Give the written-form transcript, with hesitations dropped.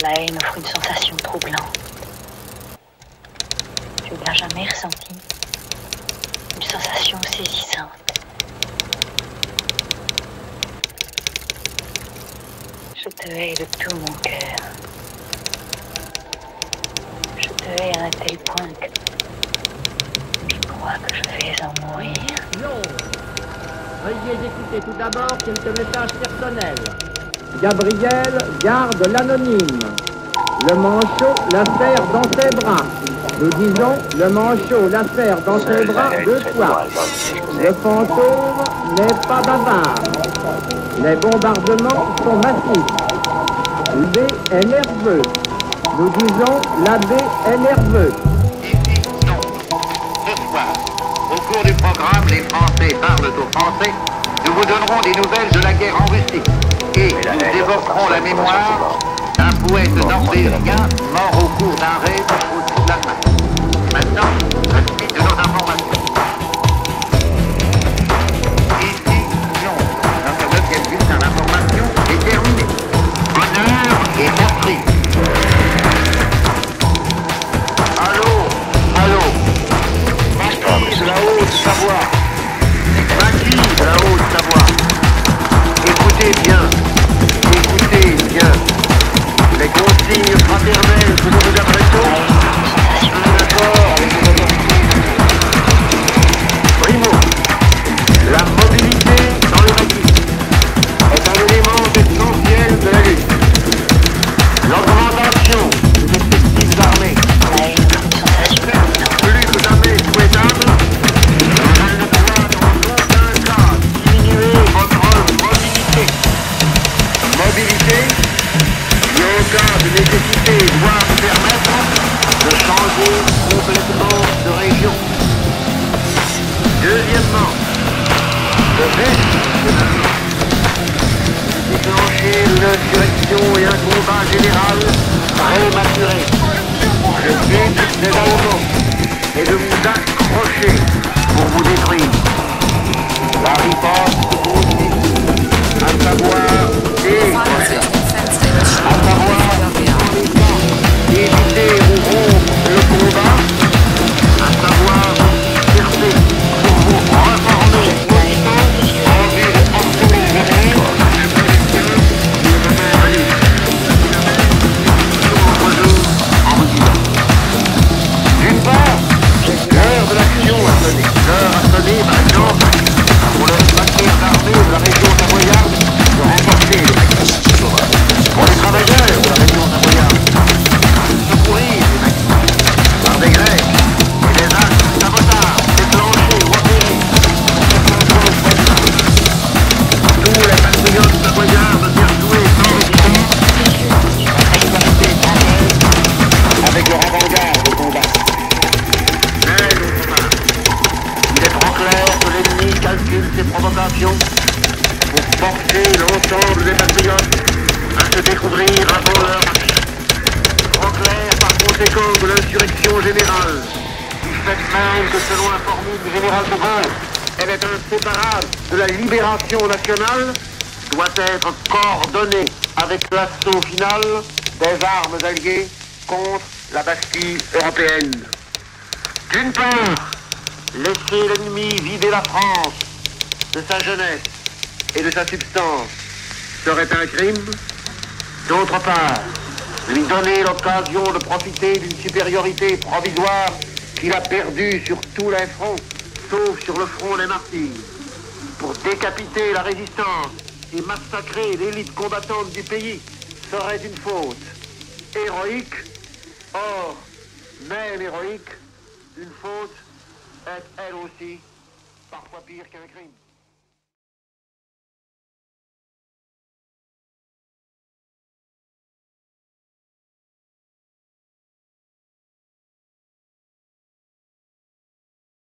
La haine offre une sensation troublante. Je n'ai jamais ressenti une sensation saisissante. Je te hais de tout mon cœur. Je te hais à un tel point que je crois que je vais en mourir. Non. Veuillez écouter tout d'abord quelques messages personnels. Gabriel garde l'anonyme. Le manchot la serre dans ses bras. Nous disons le manchot la serre dans ses bras 2 fois. Le fantôme n'est pas bavard. Les bombardements sont massifs. L'abbé est nerveux. Nous disons l'abbé est nerveux. Ici, non. Ce soir, au cours du programme Les Français parlent aux Français, nous vous donnerons des nouvelles de la guerre en Russie. Et nous évoquerons la mémoire d'un poète norvégien mort au cours d'un raid au-dessus de l'Allemagne. Maintenant, la suite de nos informations. Ici, non. Notre 9e bulletin d'information est terminé. Honneur et meurtrier. Allô. Maquis de la Haute-Savoie. Maquis de la Haute-Savoie. Écoutez bien. Les consignes fraternelles que nous vous adressons, en accord avec les autorités. Primo, la mobilité dans le maquis est un élément essentiel de la lutte. L'augmentation des effectifs armés, plus que jamais souhaitable, elle ne doit en aucun cas diminuer votre mobilité. Mobilité qui, au cas de nécessité, doit vous permettre de changer complètement de région. Deuxièmement, le fait de déclencher une insurrection et un combat général prématuré. Le but des Allemands est de vous accrocher pour vous détruire. La riposte continue, à savoir décrocher. À savoir éviter ou rompre le combat, à savoir chercher pour vous reformer en vue de porter l'ennemi en vous disant. D'une part, l'heure de l'action a sonné. L'heure a sonné, par exemple, pour le matière d'armée de la région savoyarde de remporter les maquis. Pour les travailleurs de la région savoyarde, secourir les maquis par des Grecs et des actes de sabotage déclenchés ou opérés. Tous les patriotes savoyards de bien jouer sans résistance, rivalité avec leur avant-garde au combat. Mais d'autre part, il est trop clair que l'ennemi calcule ses provocations pour forcer l'ensemble des patriotes à se découvrir avant l'heure. Trop clair par conséquent que l'insurrection générale, du fait même que selon la formule du général de Gaulle, elle est inséparable de la libération nationale, doit être coordonnée avec l'assaut final des armes alliées contre la Bastille européenne. D'une part, laisser l'ennemi vider la France de sa jeunesse et de sa substance serait un crime. D'autre part, lui donner l'occasion de profiter d'une supériorité provisoire qu'il a perdue sur tous les fronts, sauf sur le front des martyrs, pour décapiter la résistance et massacrer l'élite combattante du pays, serait une faute héroïque. Or, même héroïque, une faute est elle aussi parfois pire qu'un crime.